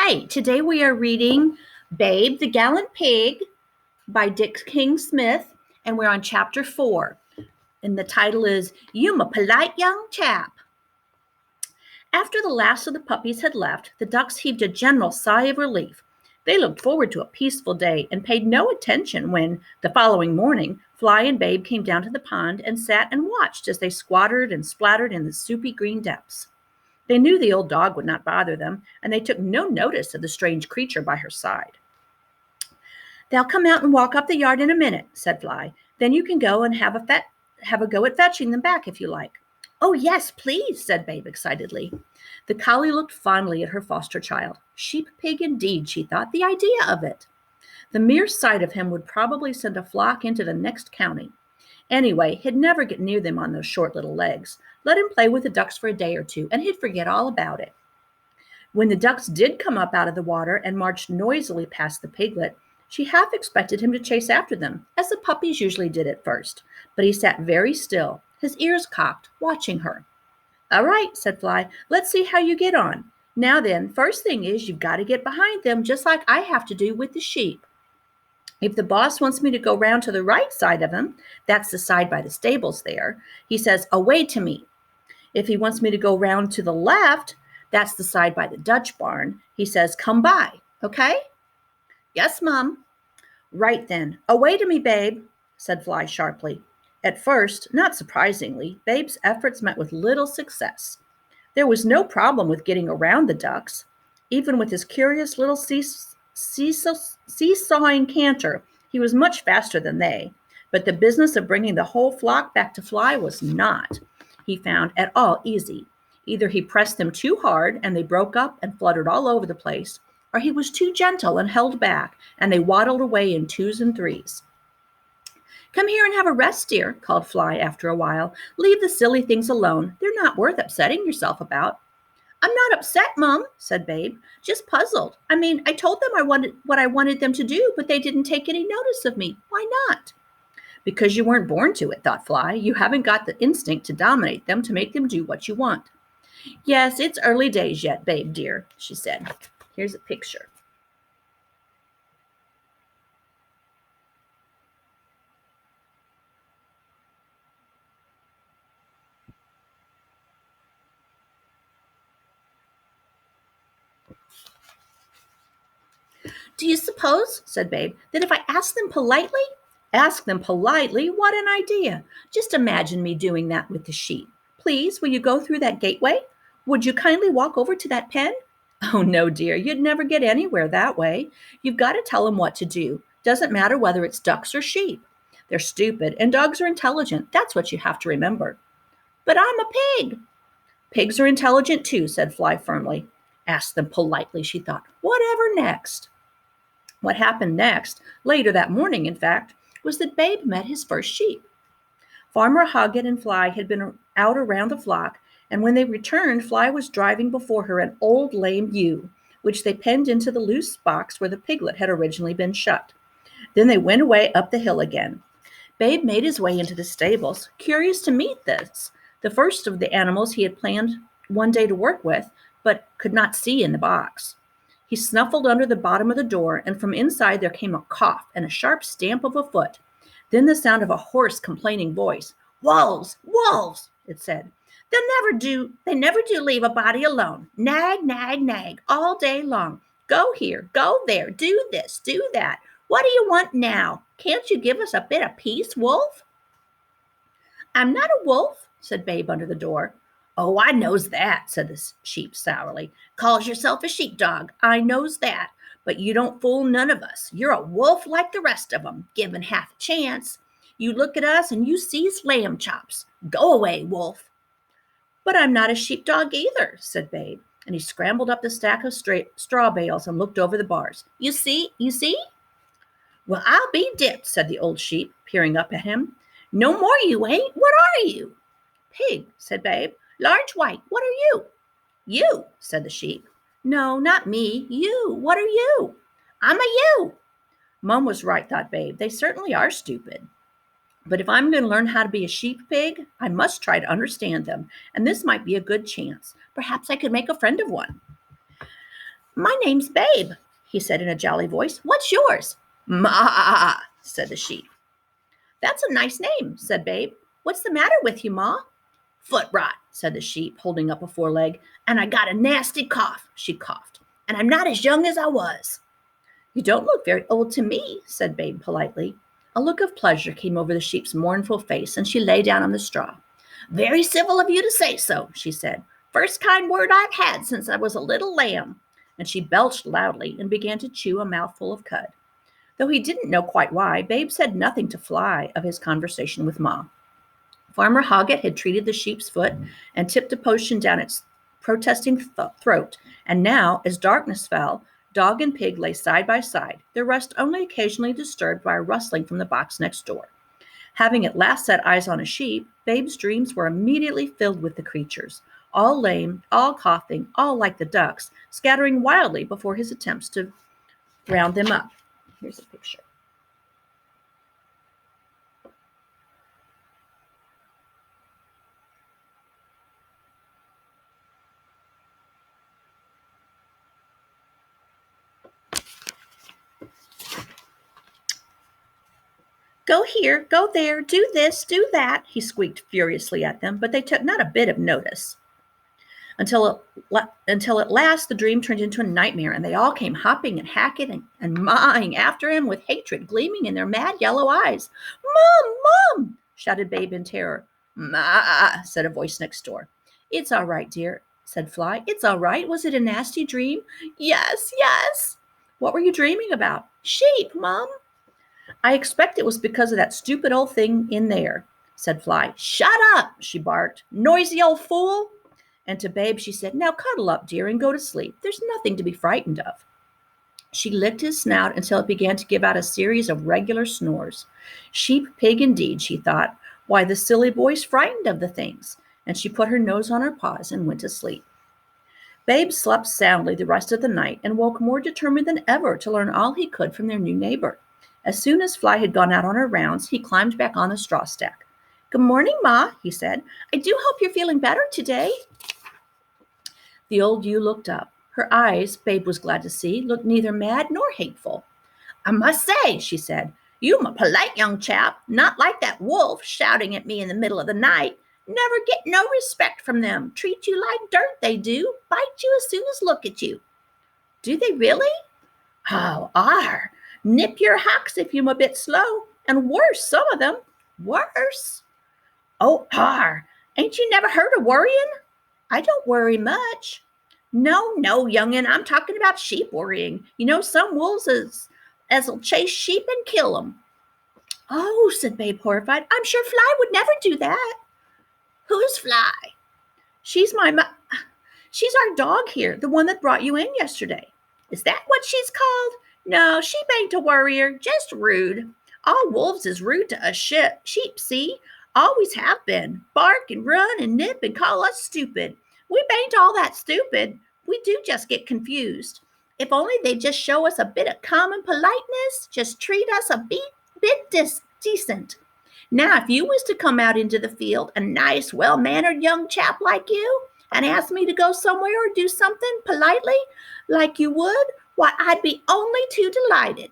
Hi, today we are reading Babe the Gallant Pig by Dick King Smith, and we're on chapter 4. And the title is "You 'm a Polite Young Chap." After the last of the puppies had left, the ducks heaved a general sigh of relief. They looked forward to a peaceful day and paid no attention when, the following morning, Fly and Babe came down to the pond and sat and watched as they squattered and splattered in the soupy green depths. They knew the old dog would not bother them, and they took no notice of the strange creature by her side. "They'll come out and walk up the yard in a minute," said Fly. "Then you can go and have a go at fetching them back if you like." "Oh, yes, please," said Babe excitedly. The collie looked fondly at her foster child. Sheep pig indeed, she thought. The idea of it! The mere sight of him would probably send a flock into the next county. Anyway, he'd never get near them on those short little legs. Let him play with the ducks for a day or two, and he'd forget all about it. When the ducks did come up out of the water and marched noisily past the piglet, she half expected him to chase after them, as the puppies usually did at first. But he sat very still, his ears cocked, watching her. "All right," said Fly, "let's see how you get on. Now then, first thing is you've got to get behind them, just like I have to do with the sheep. If the boss wants me to go round to the right side of him, that's the side by the stables there, he says, 'Away to me.' If he wants me to go round to the left, that's the side by the Dutch barn, he says, 'Come by.' Okay?" "Yes, Mum." "Right then. Away to me, Babe," said Fly sharply. At first, not surprisingly, Babe's efforts met with little success. There was no problem with getting around the ducks. Even with his curious little seesawing canter, he was much faster than they. But the business of bringing the whole flock back to Fly was not, he found, at all easy. Either he pressed them too hard and they broke up and fluttered all over the place, or he was too gentle and held back, and they waddled away in twos and threes. "Come here and have a rest, dear," called Fly after a while. "Leave the silly things alone. They're not worth upsetting yourself about." "I'm not upset, Mum," said Babe. "Just puzzled. I told them what I wanted them to do, but they didn't take any notice of me. Why not?" "Because you weren't born to it," thought Fly. "You haven't got the instinct to dominate them, to make them do what you want." "Yes, it's early days yet, Babe, dear," she said. Here's a picture. "Do you suppose," said Babe, "that if I ask them politely—" "Ask them politely? What an idea! Just imagine me doing that with the sheep. Please, will you go through that gateway? Would you kindly walk over to that pen?" "Oh, no, dear, you'd never get anywhere that way. You've got to tell them what to do. Doesn't matter whether it's ducks or sheep. They're stupid, and dogs are intelligent. That's what you have to remember." "But I'm a pig." "Pigs are intelligent too," said Fly firmly. Ask them politely, she thought. Whatever next? What happened next, later that morning, in fact, was that Babe met his first sheep. Farmer Hoggett and Fly had been out around the flock, and when they returned, Fly was driving before her an old lame ewe, which they penned into the loose box where the piglet had originally been shut. Then they went away up the hill again. Babe made his way into the stables, curious to meet this, the first of the animals he had planned one day to work with, but could not see in the box. He snuffled under the bottom of the door, and from inside there came a cough and a sharp stamp of a foot. Then the sound of a hoarse, complaining voice. "Wolves! Wolves!" it said. They never do leave a body alone. Nag, nag, nag, all day long. Go here, go there, do this, do that. What do you want now? Can't you give us a bit of peace, wolf?" "I'm not a wolf," said Babe under the door. "Oh, I knows that," said the sheep sourly. "Calls yourself a sheepdog. I knows that. But you don't fool none of us. You're a wolf like the rest of 'em, given half a chance. You look at us and you sees lamb chops. Go away, wolf." "But I'm not a sheepdog either," said Babe, and he scrambled up the stack of straw bales and looked over the bars. You see? "Well, I'll be dipped," said the old sheep, peering up at him. "No more you ain't. What are you?" "Pig," said Babe. "Large white. What are you?" "You," said the sheep. "No, not me. You. What are you?" "I'm a you." Mum was right, thought Babe. They certainly are stupid. But if I'm going to learn how to be a sheep pig, I must try to understand them, and this might be a good chance. Perhaps I could make a friend of one. My name's Babe, he said in a jolly voice. What's yours? Ma, said the sheep. That's a nice name, said Babe. What's the matter with you, Ma? Foot rot, said the sheep, holding up a foreleg. And I got a nasty cough, she coughed. And I'm not as young as I was. You don't look very old to me, said Babe politely. A look of pleasure came over the sheep's mournful face, and she lay down on the straw. Very civil of you to say so, she said. First kind word I've had since I was a little lamb. And she belched loudly and began to chew a mouthful of cud. Though he didn't know quite why, Babe said nothing to Fly of his conversation with Ma. Farmer Hoggett had treated the sheep's foot and tipped a potion down its protesting throat, and now, as darkness fell, dog and pig lay side by side, their rest only occasionally disturbed by a rustling from the box next door. Having at last set eyes on a sheep, Babe's dreams were immediately filled with the creatures, all lame, all coughing, all like the ducks, scattering wildly before his attempts to round them up. Here's a picture. Go here, go there, do this, do that, he squeaked furiously at them, but they took not a bit of notice. Until at last the dream turned into a nightmare, and they all came hopping and hacking and maaing after him with hatred gleaming in their mad yellow eyes. Mom, Mom, shouted Babe in terror. Ma, said a voice next door. It's all right, dear, said Fly. It's all right. Was it a nasty dream? Yes, yes. What were you dreaming about? Sheep, Mom. I expect it was because of that stupid old thing in there, said Fly. Shut up, she barked. Noisy old fool. And to Babe she said, now cuddle up, dear, and go to sleep. There's nothing to be frightened of. She licked his snout until it began to give out a series of regular snores. Sheep pig indeed, she thought. Why, the silly boy's frightened of the things. And she put her nose on her paws and went to sleep. Babe slept soundly the rest of the night and woke more determined than ever to learn all he could from their new neighbor. As soon as Fly had gone out on her rounds, he climbed back on the straw stack. Good morning, Ma, he said. I do hope you're feeling better today. The old ewe looked up. Her eyes, Babe was glad to see, looked neither mad nor hateful. I must say, she said, you're a polite young chap, not like that wolf shouting at me in the middle of the night. Never get no respect from them. Treat you like dirt, they do. Bite you as soon as look at you. Do they really? Oh, are. Nip your hocks if you're a bit slow. And worse, some of them. Worse. Oh, ain't you never heard of worrying? I don't worry much. No, young'un, I'm talking about sheep worrying. You know, some wolves as'll chase sheep and kill 'em. Oh, said Babe, horrified. I'm sure Fly would never do that. Who's Fly? She's our dog here, the one that brought you in yesterday. Is that what she's called? No, she ain't a worrier, just rude. All wolves is rude to us sheep, see? Always have been. Bark and run and nip and call us stupid. We ain't all that stupid. We do just get confused. If only they'd just show us a bit of common politeness, just treat us a bit decent. Now, if you was to come out into the field, a nice, well-mannered young chap like you, and ask me to go somewhere or do something politely like you would, why, I'd be only too delighted.